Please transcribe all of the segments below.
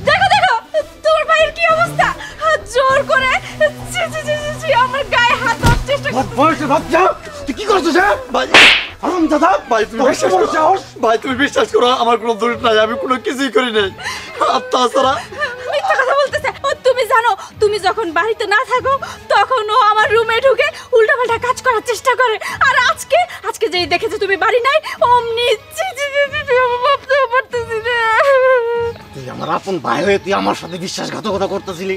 দেখো দেখো তোর ভাইয়ের কি অবস্থা, জোর করে আমার গায়ে হাত দেওয়ার চেষ্টা করছে। তুই কি করছিস ভাই? দাদা ভাই তুমি ভাই তুমি বিশ্বাস করো আমার কোনো দোষ নাই, আমি কোনো কিছুই করি নাই। তাছাড়া মিথ্যা কথা বলতেছে। তুমি জানো তুমি যখন বাড়িতে না থাকো তখন ও আমার রুমে ঢুকে উল্টাপাল্টা কাজ করার চেষ্টা করে। আর আজকে আজকে যেই দেখেছে তুমি বাড়ি নাই অমনি ভাবতেও পারতেছি না। তুই আমার আপন ভাই হয়ে তুই আমার সাথে বিশ্বাসঘাতকতা করতেছিলি।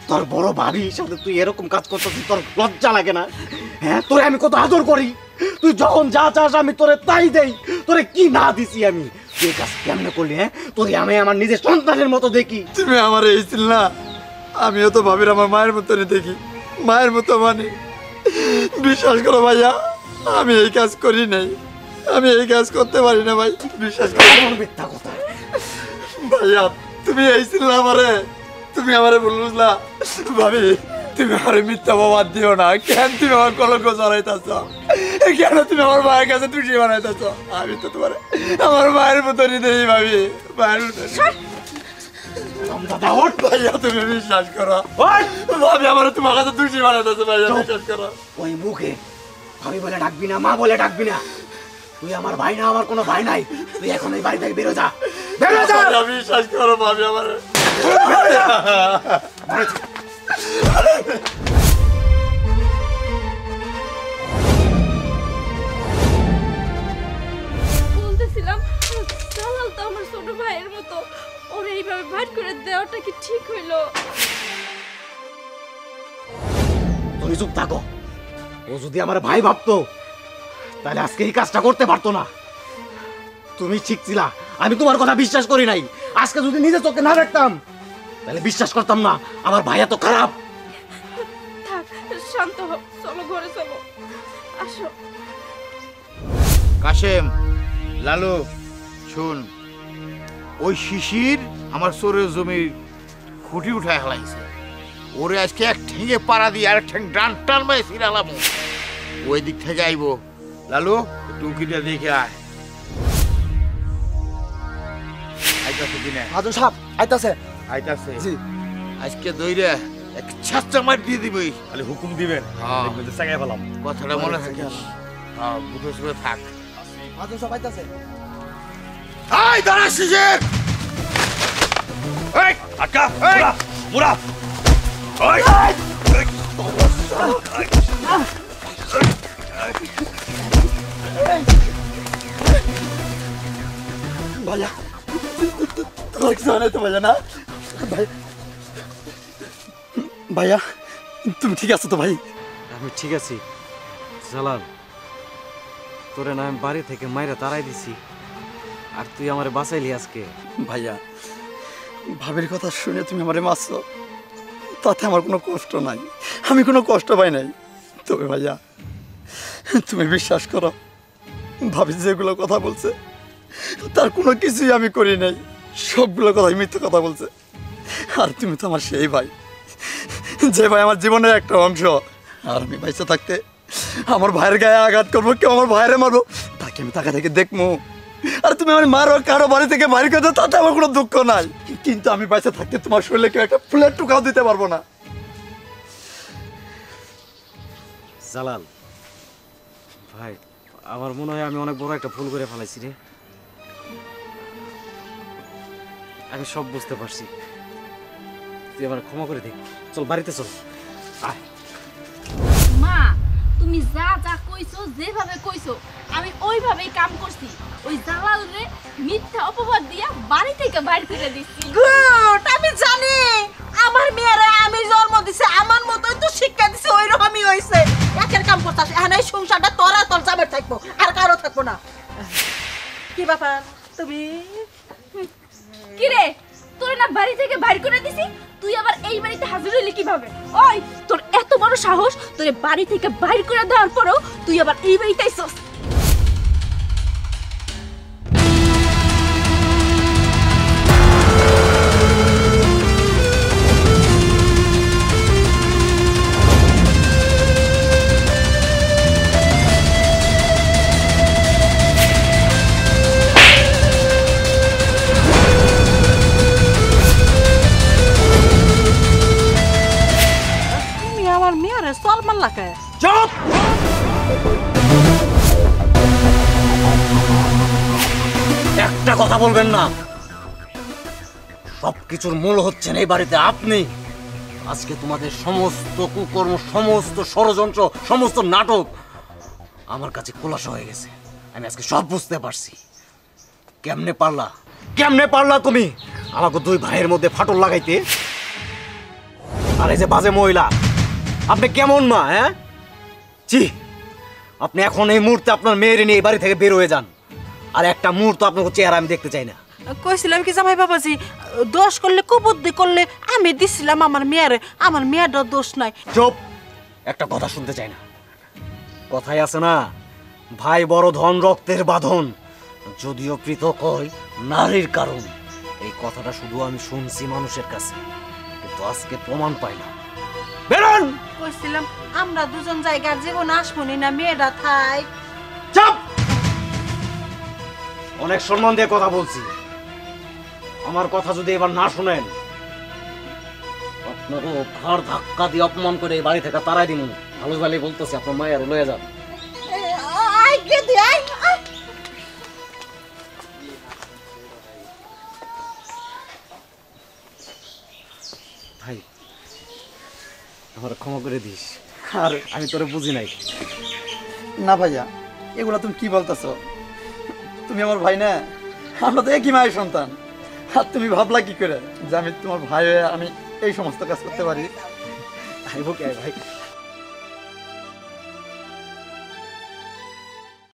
তোর বড় ভাবির সাথে তুই এরকম কাজ করতেছিস, তোর লজ্জা লাগে না? হ্যাঁ, তোরে আমি কত আদর করি, তুই যখন যা চাস আমি তোরে তাই দেই। তোরে কি না দিছি আমি? তুই কাজ কেমনে করলি? হ্যাঁ, তোরে আমি আমার নিজের সন্তানের মতো দেখি। তুমি আমার এইছিল না, আমিও তো ভাবির আমার মায়ের মতনই দেখি, মায়ের মতো মানে। বিশ্বাস করো ভাইয়া, আমি এই কাজ করি নাই, আমি এই কাজ করতে পারি না ভাই। বিশ্বাস করো। মিথ্যা কথা ভাইয়া, তুমি এইছিল না আমারে, তুমি আমারে ভুল বুঝলা। ভাবি তুমি আমার মিথ্যা বাবা দিও না। কেন তুমি আমার কলঙ্ক জড়াইতেছ? কেন তুমি আমার মায়ের কাছে তুষি বানাইতেছ? আমি তো তোমার আমার মায়ের মতনই দেই ভাবি, মায়ের মতন। ভাইয়া তুমি বিশ্বাস করো, ভাবি আমার তোমার কাছে তুষি বানাইতেছ। ভাইয়া বিশ্বাস করো। ওই মুখে ভাবি বলে ডাকবি না, মা বলে ডাকবি না। তুই আমার ভাই না, আমার কোনো ভাই নাই। তুই এখন এই বাড়ি থেকে বেরো যা, বেরো যা। বিশ্বাস করো ভাবি আমার। বলতেছিলাম জালাল তো আমার ছোট ভাইয়ের মতো, ওর এইভাবে ভাট করে দেওয়াটা কি ঠিক হইলো? তুমি চুপ থাকো। ও যদি আমার ভাই ভাবতো তাহলে আজকে এই কাজটা করতে পারতো না। তুমি ঠিক ছিলা, আমি তোমার কথা বিশ্বাস করি নাই। আজকে যদি নিজের চোখে না দেখতাম তাহলে বিশ্বাস করতাম না আমার ভাই এত খারাপ। থাক, শান্ত হও, চলো ঘরে চলো, আসো। কাশেম, লালু, শুন, ওই শিশির আমার চোরের জমির খুঁটি উঠায় হেলাইছে। ওরে আজকে এক ঠেঙে পাড়া দিয়ে আর এক ঠ্যাং ডান টান মাই ছিড়ালাম। ওই দিক থেকে আইব। লালু, একটু উকিটা দেখে আয়। আইতাছে কিনা? আজন সাহেব আইতাছে। আইতাছে জি। আজকে দইরে এক ছাচ্চা মার দিয়ে দিবই। খালি হুকুম দিবেন, হ্যাঁ। দেখবেন যে সাগাই ফেলাম। কথাটা মনে থাকিস। হ্যাঁ, বুঝে শুনে থাক। আজন সাহেব আইতাছে। আই দাঁড়া শিশির! এই আটকা, মুরা মুরা। ওই ভাইয়া তোমার কিছু হয় তো ভাইয়া? না ভাই, ভাইয়া তুমি ঠিক আছো তো ভাই? আমি ঠিক আছি জালাল। তোরে না আমি বাড়ি থেকে মাইরা তাড়াই দিছি, আর তুই আমারে বাঁচাইলি আজকে। ভাইয়া ভাবির কথা শুনে তুমি আমারে মারছো, তাতে আমার কোনো কষ্ট নাই, আমি কোনো কষ্ট পাই নাই। তবে ভাইয়া তুমি বিশ্বাস করো, ভাবি যেগুলো কথা বলছে তার কোনো কিছুই আমি করি নাই, সবগুলো কথাই মিথ্যে কথা বলছে। আর তুমি তো আমার সেই ভাই, যে ভাই আমার জীবনের একটা অংশ। আর আমি বাইসে থাকতে আমার ভাইয়ের গায়ে আঘাত করবো, কেউ আমার ভাইয়েরে মারবো, তাকে আমি তাকে থেকে দেখবো। আর তুমি আমার মারো, কারো বাড়ি থেকে বাড়ি করে দাও, তাতে আমার কোনো দুঃখ নাই। কিন্তু আমি বাইসে থাকতে তোমার শরীরে কেউ একটা ফুলের টুকাও দিতে পারবো না। জালাল ভাই, আমার মনে হয় আমি অনেক বড় একটা ভুল করে ফেলাইছি রে। আমি সব বুঝতে পারছি, তুই আমার ক্ষমা করে দে। চল বাড়িতে চল। আয়। মা, তুমি যা যা কইছো, যেভাবে কইছো আমি ওইভাবেই কাম করছি। ওই জালাল রে মিথ্যা অপবাদ দিয়া বাড়ি থেকে বাইরে করে দিছি। গুড, আমি জানি আমার মেয়েরা আমি জন্ম দিছে আমার মতোই তো শিক্ষা দিছে, ওই রকমই হইছে। একের কাম করতাস, এখন এই সংসারটা তোরা তোর জামের থাকবো, আর কারো থাকবো না। কি ব্যাপার তুমি? কি রে, তোর না বাড়ি থেকে বাইর করে দিছি, তুই আবার এই বাড়িতে হাজির হইলি কিভাবে? ওই তোর এত বড় সাহস, তোরে বাড়ি থেকে বাইর করে দেওয়ার পরও তুই আবার এই বাড়িতে আইছস? কথা বলবেন না। সবকিছুর মূল হচ্ছেন এই বাড়িতে আপনি। আজকে তোমাদের সমস্ত কুকর্ম, সমস্ত ষড়যন্ত্র, সমস্ত নাটক আমার কাছে খোলাসা হয়ে গেছে। আমি আজকে সব বুঝতে পারছি। কেমনে পারলা তুমি আমাকে দুই ভাইয়ের মধ্যে ফাটল লাগাইতে? আর এই যে বাজে মহিলা, আপনি কেমন মা? হ্যাঁ, জি, আপনি এখন এই মুহূর্তে আপনার মেয়ের নিয়ে এই বাড়ি থেকে বের হয়ে যান। আর একটা মুহূর্ত আপনার চেহারা আমি দেখতে চাই না। কইছিলাম কি জামাই বাবাজি, দোষ করলে কুবুদ্ধি করলে আমি দিছিলাম আমার মেয়ের, আমার মেয়েটার দোষ নাই। চুপ, একটা কথা শুনতে চাই না। কথাই আছে না, ভাই বড় ধন রক্তের বাঁধন, যদিও পৃথক হয় নারীর কারণ। এই কথাটা শুধু আমি শুনছি মানুষের কাছে, কিন্তু আজকে প্রমাণ পাইলাম। বেরোন। কইছিলাম আমরা দুজন জায়গার জীবন আসমনি না, মেয়েটা থাই। চুপ, অনেক সম্মান দিয়ে কথা বলছি। আমার কথা যদি এবার না শুনেন, আপনাকে ঘাড় ধাক্কা দিয়ে অপমান করে এই বাড়ি থেকে তাড়াই দিন। ভালো ভালো বলতেছি, আপনার মায়ের লয়ে যান। ভাই, আমার ক্ষমা করে দিস। আর আমি তোরে বুঝি নাই। না ভাইয়া, এগুলা তুমি কি বলতেছ? তুমি আমার ভাই না, আমরা তো একই মায়ের সন্তান। আর তুমি ভাবলা কি করে যে আমি তোমার ভাই হয়ে আমি এই সমস্ত কাজ করতে পারি? ভাই